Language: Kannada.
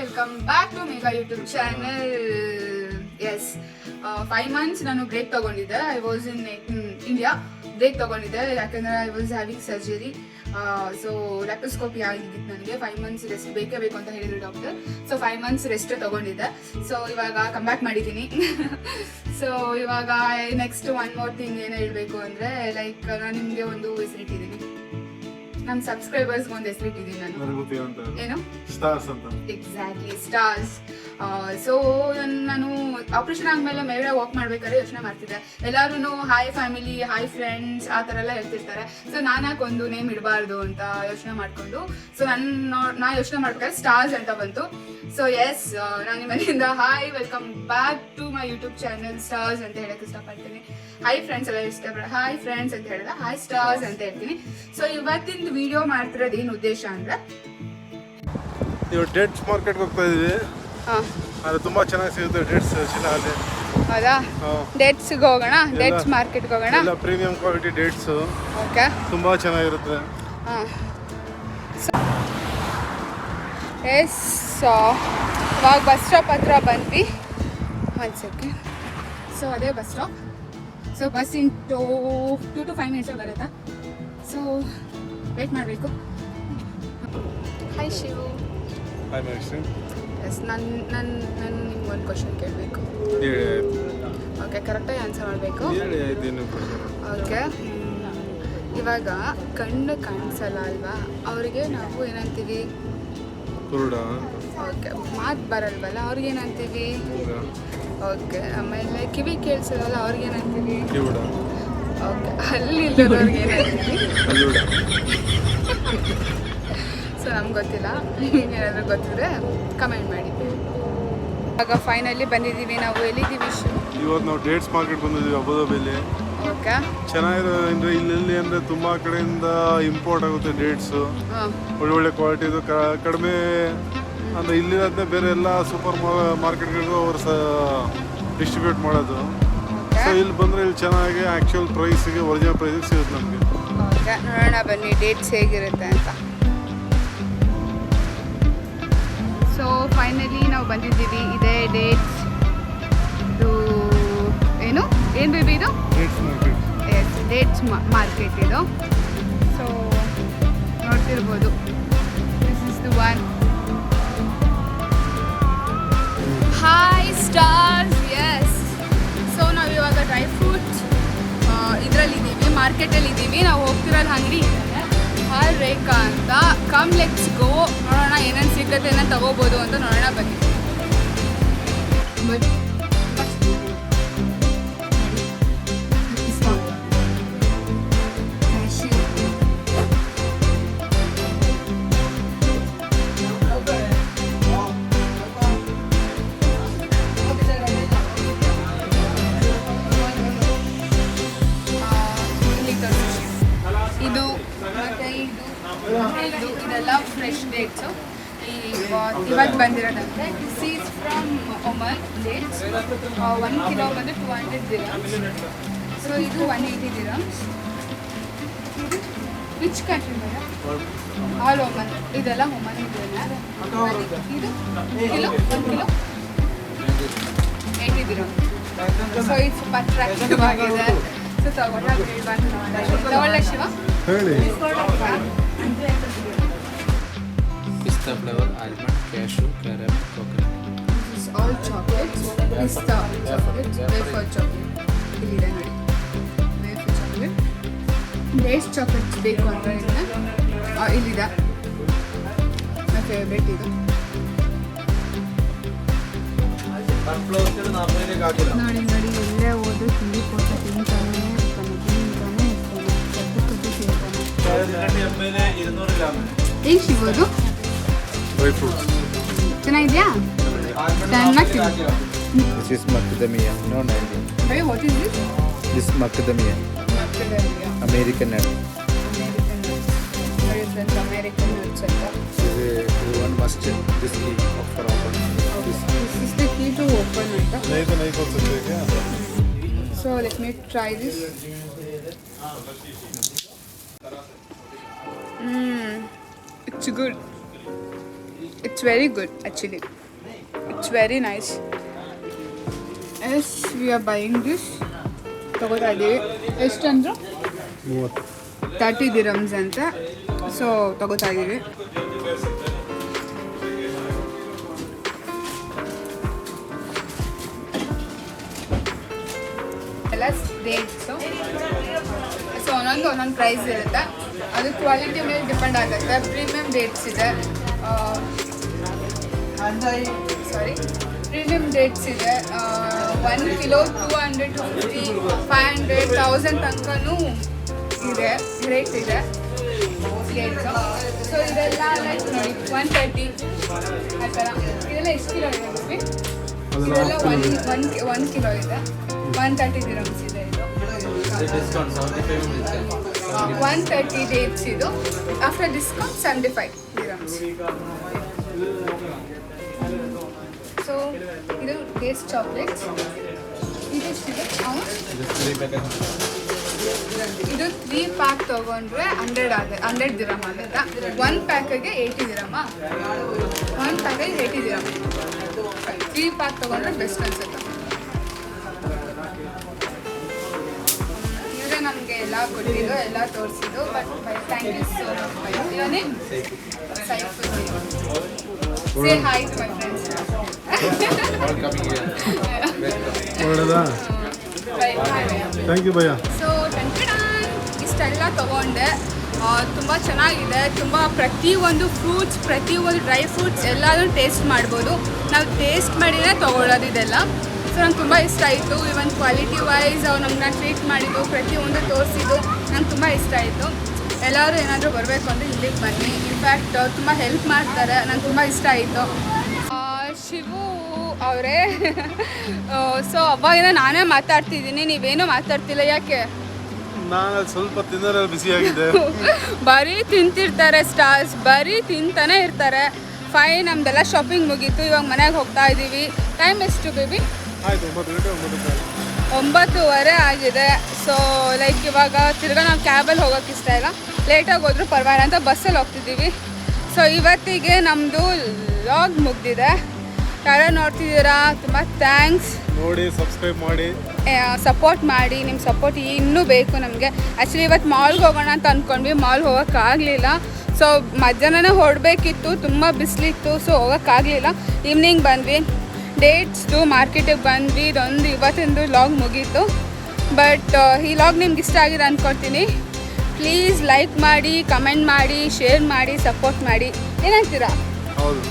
Welcome back to Megha YouTube channel. Yes 5 months ನಾನು ಬ್ರೇಕ್ ತಗೊಂಡಿದ್ದೆ. I was in India. Break ತಗೊಂಡಿದ್ದೆ ಯಾಕಂದರೆ I was having surgery. So laparoscopy ಆಗಿತ್ತು ನನಗೆ. 5 months ರೆಸ್ಟ್ ಬೇಕೇ ಬೇಕು ಅಂತ ಹೇಳಿದ್ರು ಡಾಕ್ಟರ್. ಸೊ 5 months ರೆಸ್ಟ್ ತಗೊಂಡಿದ್ದೆ. ಸೊ ಇವಾಗ ಕಮ್ ಬ್ಯಾಕ್ ಮಾಡಿದ್ದೀನಿ. ಸೊ ಇವಾಗ ನೆಕ್ಸ್ಟ್ ಒನ್ ಮೋರ್ ಥಿಂಗ್ ಏನು ಹೇಳಬೇಕು ಅಂದರೆ, ಲೈಕ್ ನಾನು ನಿಮಗೆ ಒಂದು ಹೆಸರಿಟ್ಟಿದ್ದೀನಿ, ನಮ್ಮ ಸಬ್ಸ್ಕ್ರೈಬರ್ಸ್ಗೆ ಒಂದು ಹೆಸರಿಟ್ಟಿದ್ದೀನಿ ನಾನು. ಏನು? ಸ್ಟಾರ್ಸ್ ಅಂತ. Exactly, stars. ಸೊ ನಾನು ಆಪ್ರೇಷನ್ ಆದಮೇಲೆ ಮೇಲೆ ವಾಕ್ ಮಾಡ್ಬೇಕಾದ್ರೆ ಯೋಚನೆ ಮಾಡ್ತಿದ್ದೆ. ಎಲ್ಲರೂ ಹಾಯ್ ಫ್ಯಾಮಿಲಿ, ಹಾಯ್ ಫ್ರೆಂಡ್ಸ್ ಆ ಥರ ಎಲ್ಲ ಹೇಳ್ತಿರ್ತಾರೆ. ಸೊ ನಾನು ಯಾಕೆ ಒಂದು ನೇಮ್ ಇಡಬಾರ್ದು ಅಂತ ಯೋಚನೆ ಮಾಡಿಕೊಂಡು, ಸೊ ನಾ ಯೋಚನೆ ಮಾಡ್ಬೇಕಾದ್ರೆ ಸ್ಟಾರ್ಸ್ ಅಂತ ಬಂತು. ಸೊ ಎಸ್, ನಾನು ನಿಮ್ಮ ಮನೆಯಿಂದ hi welcome back to my YouTube channel stars ಅಂತ ಹೇಳಕ್ಕೆ ಇಷ್ಟಪಡ್ತೀನಿ. ಹಾಯ್ ಫ್ರೆಂಡ್ಸ್ ಎಲ್ಲ ಇಷ್ಟಪಡ ಹಾಯ್ ಫ್ರೆಂಡ್ಸ್ ಅಂತ ಹೇಳಿದ್ರೆ ಹಾಯ್ ಸ್ಟಾರ್ಸ್ ಅಂತ ಹೇಳ್ತೀನಿ. ಸೊ ಇವತ್ತಿನ ವಿಡಿಯೋ ಮಾಡ್ತಿರೋದು ಏನು ಉದ್ದೇಶ ಅಂದರೆ, ನೀವು ಡೇಟ್ಸ್ ಮಾರ್ಕೆಟ್ಗೆ ಹೋಗ್ತಾ ಇದೀವಿ. ಅದು ತುಂಬಾ ಚೆನ್ನಾಗಿ ಸಿಗುತ್ತೆ ಡೇಟ್ಸ್ ಅಲ್ಲಿ. ಹೌದಾ? ಡೇಟ್ಸ್ಗೆ ಹೋಗೋಣ, ಡೇಟ್ಸ್ ಮಾರ್ಕೆಟ್ಗೆ ಹೋಗೋಣ. ಎಲ್ಲ ಪ್ರೀಮಿಯಂ ಕ್ವಾಲಿಟಿ ಡೇಟ್ಸ್. ಓಕೆ, ತುಂಬಾ ಚೆನ್ನಾಗಿರುತ್ತೆ. ಎಸ್, ಇವಾಗ ಬಸ್ ಸ್ಟಾಪ್ ಹತ್ರ ಬಂದ್ವಿ. ಒಂದು ಸೆಕೆಂಡ್. ಸೊ ಅದೇ bus stop. So bus in 2 to 5 minutes ಬರುತ್ತಾ? ಸೊ ವೇಟ್ ಮಾಡಬೇಕು. Hi Shivu. Hi Mahesh. Yes, ನಾನು ನಿಮ್ಗೆ ಒಂದು ಕ್ವಶನ್ ಕೇಳಬೇಕು. ಓಕೆ, ಕರೆಕ್ಟಾಗಿ ಆನ್ಸರ್ ಮಾಡಬೇಕು. ಓಕೆ, ಇವಾಗ ಕಣ್ಣು ಕಾಣಿಸಲ್ಲ ಅಲ್ವಾ, ಅವರಿಗೆ ನಾವು ಏನಂತೀವಿ? ಕುರುಡ. ಓಕೆ, ಮಾತು ಬರಲ್ವಲ್ಲ, ಅವ್ರಿಗೆ ಏನಂತೀವಿ? ಓಕೆ, ಆಮೇಲೆ ಕಿವಿ ಕೇಳಿಸಲ್ಲ, ಅವ್ರಿಗೆ ಏನಂತೀವಿ? ಕಿವುಡ. ಓಕೆ, ಅಲ್ಲಿ ಇಲ್ಲದವ್ರಿಗೆ ಏನಂತೀವಿ? ಸೊ ನಮ್ಗೆ ಗೊತ್ತಿಲ್ಲ, ನಿಮ್ಗೆ ಏನಾದರೂ ಗೊತ್ತಿದ್ರೆ ಕಮೆಂಟ್ ಮಾಡಿ. ಇವಾಗ ಫೈನಲಿ ಬಂದಿದ್ದೀವಿ. ನಾವು ಎಲ್ಲಿದ್ದೀವಿ? ಇವತ್ತು ನಾವು ಡೇಟ್ಸ್ ಮಾರ್ಕೆಟ್ ಬಂದಿದ್ದೀವಿ ಅಬುದಾಬಿಲಿ. ಓಕೆ, ಚೆನ್ನಾಗಿರೋ ಅಂದರೆ ಇಲ್ಲಿ ಅಂದರೆ ತುಂಬ ಕಡೆಯಿಂದ ಇಂಪೋರ್ಟ್ ಆಗುತ್ತೆ ಡೇಟ್ಸು. ಒಳ್ಳೊಳ್ಳೆ ಕ್ವಾಲಿಟಿದು ಕಡಿಮೆ ಅಂದರೆ ಇಲ್ಲಿರೋದನ್ನೇ ಬೇರೆ ಎಲ್ಲ ಸೂಪರ್ ಮಾರ್ಕೆಟ್ಗಳಿಗೂ ಅವರು ಡಿಸ್ಟ್ರಿಬ್ಯೂಟ್ ಮಾಡೋದು. ಸೊ ಇಲ್ಲಿ ಬಂದರೆ ಇಲ್ಲಿ ಚೆನ್ನಾಗಿ ಆ್ಯಕ್ಚುಯಲ್ ಪ್ರೈಸಿಗೆ, ಒರಿಜಿನಲ್ ಪ್ರೈಸಿಗೆ ಸಿಗುತ್ತೆ ನಮಗೆ. ಓಕೆ, ನೋಡೋಣ ಬನ್ನಿ ಡೇಟ್ಸ್ ಹೇಗಿರುತ್ತೆ ಅಂತ. ಸೊ ಫೈನಲಿ ನಾವು ಬಂದಿದ್ದೀವಿ. ಇದೇ ಡೇಟ್ಸ್. ಇದು ಏನು ಬೇಬಿ ಇದು? Dates market. Yes, dates market ಇದು. ಸೊ ನೋಡ್ತಿರ್ಬೋದು, this is the one. Hi stars. Yes, so ನಾವು ಇವಾಗ ಡ್ರೈ ಫ್ರೂಟ್ಸ್ ಇದರಲ್ಲಿದ್ದೀವಿ, ಮಾರ್ಕೆಟಲ್ಲಿ ಇದ್ದೀವಿ. ನಾವು ಹೋಗ್ತಿರೋದು ಅಂಗಡಿ ಹಾಲ್ ರೇಖಾ ಅಂತ. ಕಮ್ ಲೆಟ್ಸ್ ಗೋ, ನೋಡೋಣ ಏನೇನು ಸಿಗುತ್ತೆ, ಏನೇನು ತಗೋಬೋದು ಅಂತ ನೋಡೋಣ ಬನ್ನಿ. ಇದು ಮತ್ತು ಇದು ಇದೆಲ್ಲ ಫ್ರೆಶ್ ಡೇಟ್ಸು. ಇವತ್ತು ಬಂದಿರೋದಂತೆ. This is from Oman dates. 1 kilo ಬಂದು 200 dirhams. ಸೊ ಇದು 180 dirhams. ವಿಚ್ ಕಂಟ್ರಿ ಬೇಡ? All Oman. ಇದೆಲ್ಲ ಒಮನ್ ಇದೆಯಲ್ಲ. ಇದು ಕಿಲೋ 1 kilo 80 dirhams. ಸೊ ಇದು ಸ್ವಲ್ಪ ಅಟ್ರಾಕ್ಟಿವ್ ಆಗಿದೆ. ಸೊ ತಗೊಳ್ಳ ಶಿವ ಹೇಳಿ. Pista flavor, almond, cashew, caramel, coconut. This is all chocolates. Pista chocolate, wafer chocolate. ಇಲ್ಲಿದೆ ನೋಡಿ, wafer chocolate. ಡೇಟ್ಸ್ ಚಾಕ್ಲೇಟ್ಸ್ ಬೇಕು ಅಂದರೆ ಇಲ್ಲಿದೆ. ಮೈ ಫೇವ್ರೇಟ್ ಇದು. ನೋಡಿ ನೋಡಿ, ಎಲ್ಲೇ ಹೋದ್ರು ತಿಂಡಿ ಕೊಟ್ಟ ತಿಂತಾನೆ ಇರ್ತಾನೆ, ತಿಂತಾನೆ ಇರ್ತಾನೆ, ಹೇಗೆ ಸಿಗೋದು? ಡ್ರೈ ಫ್ರೂಟ್ಸ್ ಚೆನ್ನಾಗಿದೆಯಾ? ಚೆನ್ನಾಗಿ. This is macadamia, no nutty. Hey, what is this? This macadamia, Macadamia. American nut. American nuts. What is that? American nuts ಅಂತ. Everyone must this key for open. This is the key to open ಅಂತ. Night ಹೋಗ್ತಿದ್ದೇವೆ. So let me try this. It's good. It's very good actually. It's very nice. Yes, we are buying this. ತಗೋತಾ ಇದ್ದೀವಿ. ಎಷ್ಟು ಅಂದರು? 30 dirhams ಅಂತ. ಸೊ ತಗೋತಾ ಇದ್ದೀವಿ. ಎಲ್ಲ ಡೇಟ್ಸು. ಸೊ ಒಂದೊಂದು ಪ್ರೈಸ್ ಇರುತ್ತೆ. ಅದು ಕ್ವಾಲಿಟಿ ಮೇಲೆ ಡಿಪೆಂಡ್ ಆಗುತ್ತೆ. ಪ್ರೀಮಿಯಂ ಡೇಟ್ಸ್ ಇದೆ. ಪ್ರೀಮಿಯಂ ಡೇಟ್ಸ್ ಇದೆ. 1 ಕಿಲೋ 250, 500, 1000 ತನಕನೂ ಇದೆ, ರೇಟ್ ಇದೆ ಡೇಟ್ಸು. ಸೊ ಇದೆಲ್ಲ ಲೈಕ್ ನೋಡಿ 130 ಆ ಥರ. ಇದೆಲ್ಲ ಎಷ್ಟು ಕಿಲೋ ಇದೆ ಮಮ್ಮಿ? ಇದೆಲ್ಲ 1 ಕಿಲೋ ಇದೆ. 130 dirhams ಇದೆ ಇದು. 130 dates ಇದು. After discount 75 dirhams. ಸೊ ಇದು ಡೇಟ್ಸ್ ಚಾಕ್ಲೇಟ್ಸ್. ಇದೆಷ್ಟಿದೆ? ಇದು 3 ಪ್ಯಾಕ್ ತೊಗೊಂಡ್ರೆ 100 dirham ಆಗುತ್ತೆ. 1 ಪ್ಯಾಕಿಗೆ 80 dirham. 1 ಪ್ಯಾಕಿಗೆ 80 dirham. 3 ಪ್ಯಾಕ್ ತೊಗೊಂಡ್ರೆ ಬೆಸ್ಟ್ ಅನ್ಸುತ್ತೆ. ಇವರೇ ನಮಗೆ ಎಲ್ಲ ಕೊಟ್ಟಿದ್ದು, ಎಲ್ಲ ತೋರಿಸಿದ್ದು. But thank you so much. ಇವನೇ say hi to my friends. ಒಳ್ಳೆದಾ? ಥ್ಯಾಂಕ್ ಯು ಭಯ್ಯ. ಸೊ ಇಷ್ಟೆಲ್ಲ ತೊಗೊಂಡೆ. ತುಂಬ ಚೆನ್ನಾಗಿದೆ. ತುಂಬ ಪ್ರತಿಯೊಂದು ಫ್ರೂಟ್ಸ್, ಪ್ರತಿಯೊಂದು ಡ್ರೈ ಫ್ರೂಟ್ಸ್ ಎಲ್ಲದೂ ಟೇಸ್ಟ್ ಮಾಡ್ಬೋದು. ನಾವು ಟೇಸ್ಟ್ ಮಾಡಿನೇ ತೊಗೊಳ್ಳೋದು ಇದೆಲ್ಲ. ಸೊ ನಂಗೆ ತುಂಬ ಇಷ್ಟ ಆಯಿತು. ಇವನ್ ಕ್ವಾಲಿಟಿ ವೈಸ್ ಅವ್ರು ನಮ್ಮನ್ನ ಟ್ರೀಟ್ ಮಾಡಿದ್ದು, ಪ್ರತಿಯೊಂದು ತೋರಿಸಿದ್ದು ನಂಗೆ ತುಂಬ ಇಷ್ಟ ಆಯಿತು. ಎಲ್ಲರೂ ಏನಾದರೂ ಬರಬೇಕು ಅಂದರೆ ಇಲ್ಲಿಗೆ ಬನ್ನಿ. ಇನ್ಫ್ಯಾಕ್ಟ್ ತುಂಬ ಹೆಲ್ಪ್ ಮಾಡ್ತಾರೆ. ನಂಗೆ ತುಂಬ ಇಷ್ಟ ಆಯಿತು. ಶಿವು ಅವರೇ ಸೊ ಅವಾಗಿನ ನಾನೇ ಮಾತಾಡ್ತಿದ್ದೀನಿ, ನೀವೇನೂ ಮಾತಾಡ್ತಿಲ್ಲ. ಯಾಕೆ? ನಾನು ಸ್ವಲ್ಪ ತಿನ್ನೋದ್ರಲ್ಲಿ ಬಿಸಿಯಾಗಿದ್ದೆ. ಬರೀ ತಿಂತಿರ್ತಾರೆ ಸ್ಟಾರ್ಸ್, ಬರೀ ತಿಂತಾನೆ ಇರ್ತಾರೆ. ಫೈನ್, ನಮ್ದೆಲ್ಲ ಶಾಪಿಂಗ್ ಮುಗೀತು. ಇವಾಗ ಮನೆಗೆ ಹೋಗ್ತಾ ಇದ್ದೀವಿ. ಟೈಮ್ ಎಷ್ಟು ಬೇಬಿ? ಆಯಿತು 9 ಗಂಟೆ 9:30 ಆಗಿದೆ. ಸೊ ಲೈಕ್ ಇವಾಗ ತಿರ್ಗಾ ನಾವು ಕ್ಯಾಬಲ್ಲಿ ಹೋಗೋಕ್ಕೆ ಇಷ್ಟ ಇಲ್ಲ. ಲೇಟಾಗಿ ಹೋದರೂ ಪರವಾಗಿಲ್ಲ ಅಂತ ಬಸ್ಸಲ್ಲಿ ಹೋಗ್ತಿದ್ದೀವಿ. ಸೊ ಇವತ್ತಿಗೆ ನಮ್ಮದು ಲಾಗ್ ಮುಗ್ದಿದೆ. ಯಾರು ನೋಡ್ತಿದ್ದೀರಾ ತುಂಬ ಥ್ಯಾಂಕ್ಸ್. ನೋಡಿ ಸಬ್ಸ್ಕ್ರೈಬ್ ಮಾಡಿ, ಸಪೋರ್ಟ್ ಮಾಡಿ. ನಿಮ್ಮ ಸಪೋರ್ಟ್ ಇನ್ನೂ ಬೇಕು ನಮಗೆ. ಆ್ಯಕ್ಚುಲಿ ಇವತ್ತು ಮಾಲ್ಗೆ ಹೋಗೋಣ ಅಂತ ಅಂದ್ಕೊಂಡ್ವಿ. ಮಾಲ್ಗೆ ಹೋಗೋಕ್ಕಾಗಲಿಲ್ಲ. ಸೊ ಮಧ್ಯಾಹ್ನನೇ ಹೊರಡಬೇಕಿತ್ತು, ತುಂಬ ಬಿಸಿಲಿತ್ತು. ಸೊ ಹೋಗೋಕ್ಕಾಗಲಿಲ್ಲ. ಈವ್ನಿಂಗ್ ಬಂದ್ವಿ. ಡೇಟ್ಸ್ದು ಮಾರ್ಕೆಟಿಗೆ ಬಂದ್ವಿ. ಇದೊಂದು ಇವತ್ತಿಂದು ಲಾಗ್ ಮುಗೀತು. ಬಟ್ ಈ ಲಾಗ್ ನಿಮ್ಗೆ ಇಷ್ಟ ಆಗಿದೆ ಅಂದ್ಕೊಳ್ತೀನಿ. ಪ್ಲೀಸ್ ಲೈಕ್ ಮಾಡಿ, ಕಮೆಂಟ್ ಮಾಡಿ, ಶೇರ್ ಮಾಡಿ, ಸಪೋರ್ಟ್ ಮಾಡಿ. ಏನಂತೀರಾ? ಹೌದು.